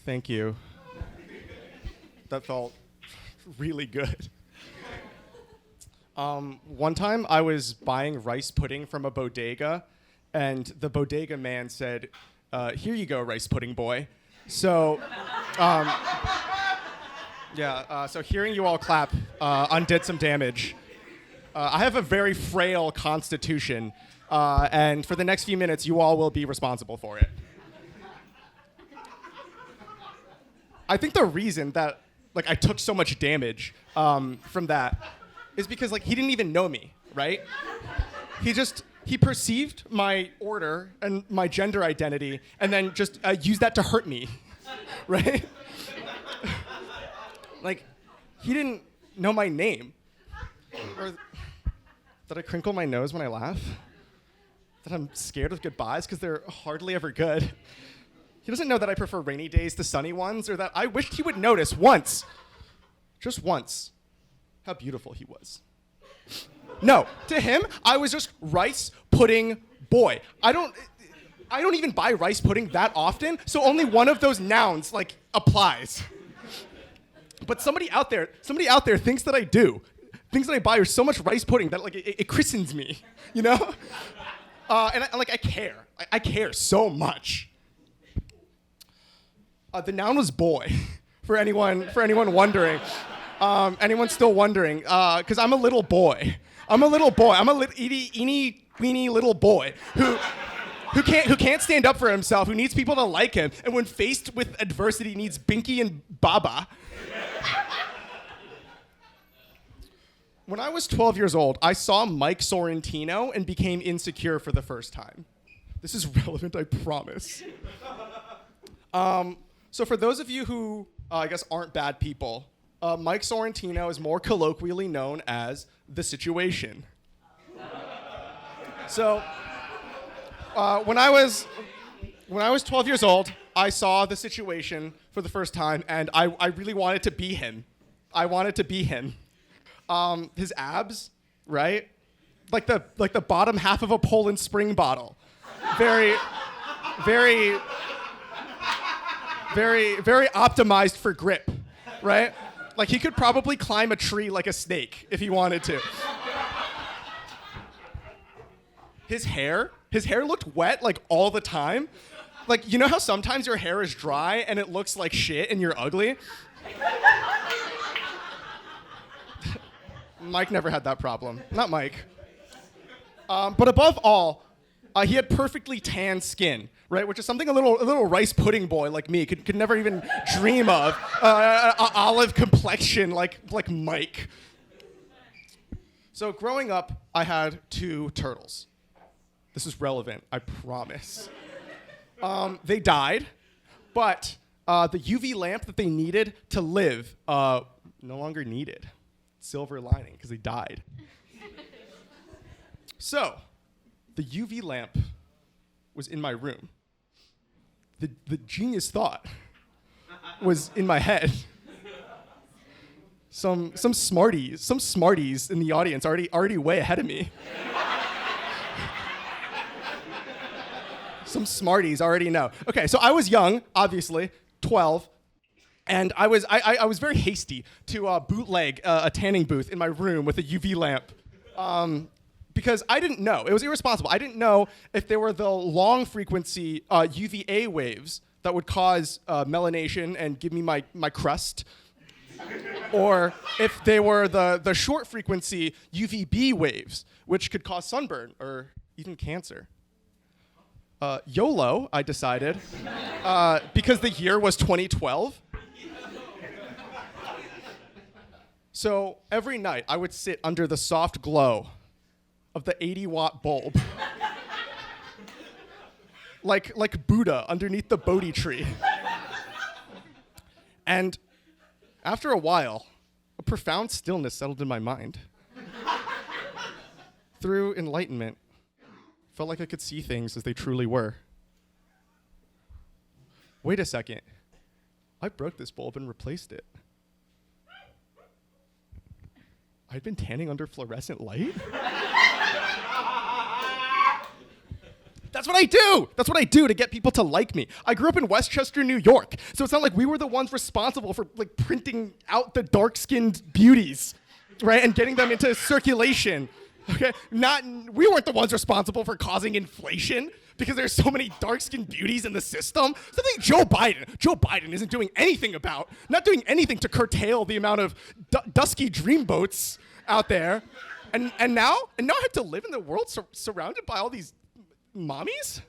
Thank you. That felt really good. One time I was buying rice pudding from a bodega, and the bodega man said, here you go, rice pudding boy. So, so hearing you all clap undid some damage. I have a very frail constitution, and for the next few minutes, you all will be responsible for it. I think the reason that I took so much damage from that is because he didn't even know me, right? He perceived my order and my gender identity and then just used that to hurt me, right? He didn't know my name. Or that I crinkle my nose when I laugh. That I'm scared of goodbyes because they're hardly ever good. He doesn't know that I prefer rainy days to sunny ones, or that I wished he would notice once, just once, how beautiful he was. No, to him, I was just rice pudding boy. I don't even buy rice pudding that often, so only one of those nouns applies. But somebody out there thinks that I do. Things that I buy are so much rice pudding that it christens me, you know? And I care. I care so much. The noun was boy, for anyone wondering. Anyone still wondering? Because I'm a little boy. I'm a itty weeny little boy who can't stand up for himself, who needs people to like him, and when faced with adversity needs Binky and Baba. When I was 12 years old, I saw Mike Sorrentino and became insecure for the first time. This is relevant, I promise. So for those of you who, I guess, aren't bad people, Mike Sorrentino is more colloquially known as The Situation. So when I was 12 years old, I saw The Situation for the first time, and I really wanted to be him. I wanted to be him. His abs, right? Like the bottom half of a Poland Spring bottle. Very optimized for grip, right? He could probably climb a tree like a snake if he wanted to. His hair looked wet all the time. You know how sometimes your hair is dry and it looks like shit and you're ugly? Mike never had that problem. Not Mike. But above all, he had perfectly tan skin, right? Which is something a little rice pudding boy like me could never even dream of. Olive complexion like Mike. So growing up, I had 2 turtles. This is relevant, I promise. They died, but the UV lamp that they needed to live no longer needed. Silver lining, because they died. So, the UV lamp was in my room. The genius thought was in my head. Some smarties in the audience already way ahead of me. Some smarties already know. Okay, so I was young, obviously, 12. And I was very hasty to bootleg a tanning booth in my room with a UV lamp because I didn't know. It was irresponsible. I didn't know if there were the long frequency UVA waves that would cause melanation and give me my crust, or if they were the short frequency UVB waves, which could cause sunburn or even cancer. YOLO, I decided, because the year was 2012. So every night, I would sit under the soft glow of the 80-watt bulb, like Buddha underneath the Bodhi tree. And after a while, a profound stillness settled in my mind. Through enlightenment, felt like I could see things as they truly were. Wait a second. I broke this bulb and replaced it. I'd been tanning under fluorescent light? That's what I do. That's what I do to get people to like me. I grew up in Westchester, New York, so it's not like we were the ones responsible for like printing out the dark-skinned beauties, right, and getting them into circulation. Okay, we weren't the ones responsible for causing inflation because there's so many dark-skinned beauties in the system. Something Joe Biden isn't doing anything about, not doing anything to curtail the amount of dusky dreamboats out there. And now I have to live in the world surrounded by all these mommies?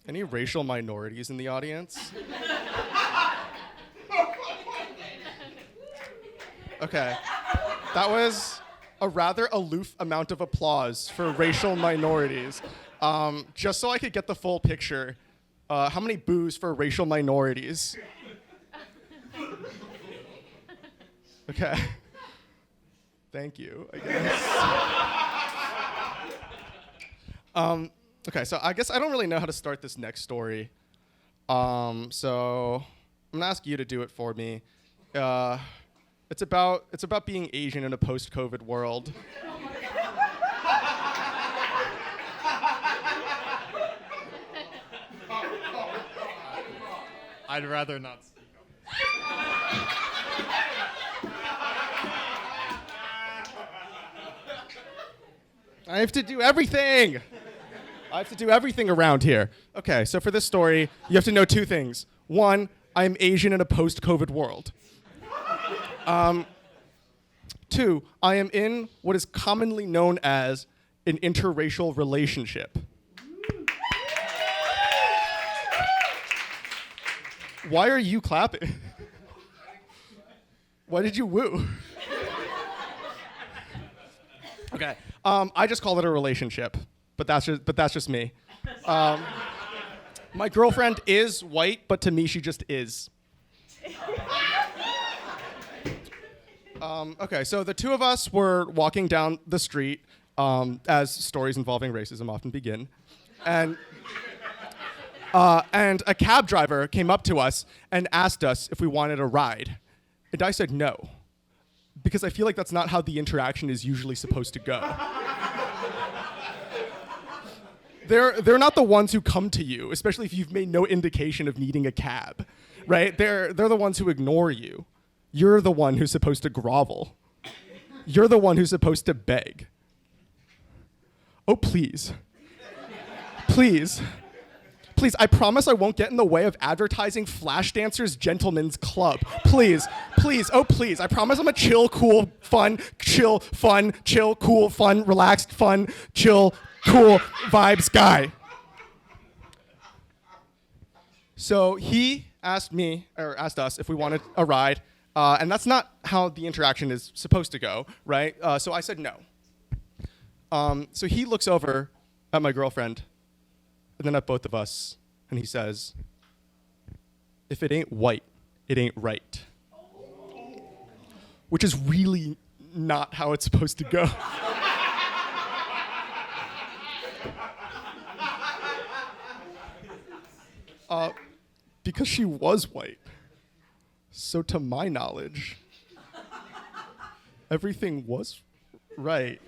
Any racial minorities in the audience? Okay. That was a rather aloof amount of applause for racial minorities. Just so I could get the full picture, how many boos for racial minorities? Okay. Thank you, I guess. Okay, so I guess I don't really know how to start this next story. So I'm gonna ask you to do it for me. It's about being Asian in a post-COVID world. I'd rather not speak on I have to do everything. I have to do everything around here. Okay, so for this story, you have to know two things. One, I'm Asian in a post-COVID world. Two, I am in what is commonly known as an interracial relationship. Why are you clapping? Why did you woo? Okay, I just call it a relationship, but that's just me. My girlfriend is white, but to me she just is. Okay, so the two of us were walking down the street, as stories involving racism often begin, and a cab driver came up to us and asked us if we wanted a ride. And I said no, because I feel like that's not how the interaction is usually supposed to go. They're not the ones who come to you, especially if you've made no indication of needing a cab, right? They're the ones who ignore you. You're the one who's supposed to grovel. You're the one who's supposed to beg. Oh, please. Please. Please, I promise I won't get in the way of advertising Flashdance Gentlemen's Club. Please, please, oh please. I promise I'm a chill, cool, fun, chill, cool, fun, relaxed, fun, chill, cool vibes guy. So he asked us if we wanted a ride, and that's not how the interaction is supposed to go, right? So I said no. So he looks over at my girlfriend, and then at both of us, and he says, "If it ain't white, it ain't right." Which is really not how it's supposed to go. Because she was white. So to my knowledge, everything was right.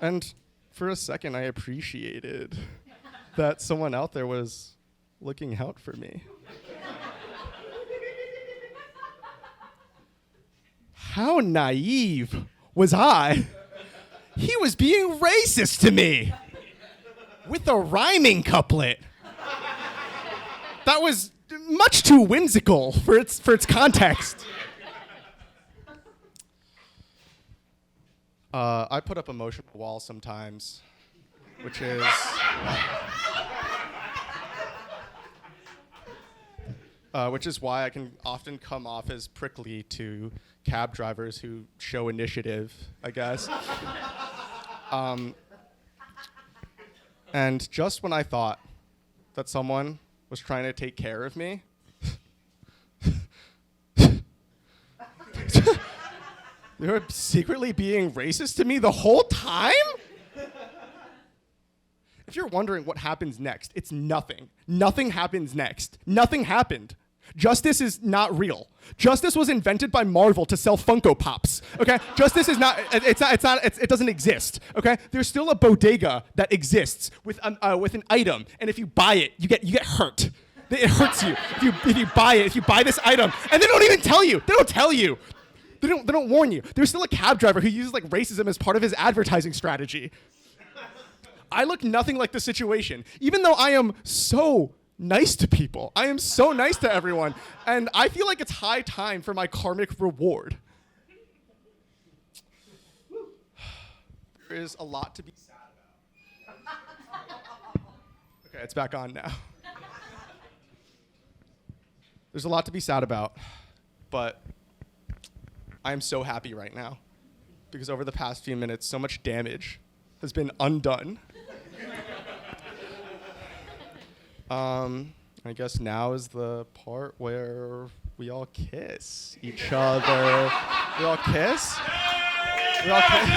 And for a second, I appreciated that someone out there was looking out for me. How naive was I? He was being racist to me with a rhyming couplet. That was much too whimsical for its context. I put up emotional walls sometimes, which is why I can often come off as prickly to cab drivers who show initiative, I guess. And just when I thought that someone was trying to take care of me, they were secretly being racist to me the whole time? If you're wondering what happens next, it's nothing. Nothing happens next. Nothing happened. Justice is not real. Justice was invented by Marvel to sell Funko Pops. Okay, justice is not. It doesn't exist. Okay, there's still a bodega that exists with an item, and if you buy it, you get hurt. It hurts you if you buy it. If you buy this item, and they don't even tell you. They don't tell you. They don't warn you. There's still a cab driver who uses like racism as part of his advertising strategy. I look nothing like the situation, even though I am so nice to people. I am so nice to everyone, and I feel like it's high time for my karmic reward. There is a lot to be sad about. Okay, it's back on now. There's a lot to be sad about, but I am so happy right now because over the past few minutes, so much damage has been undone. I guess now is the part where we all kiss each other. We all kiss? We all kiss?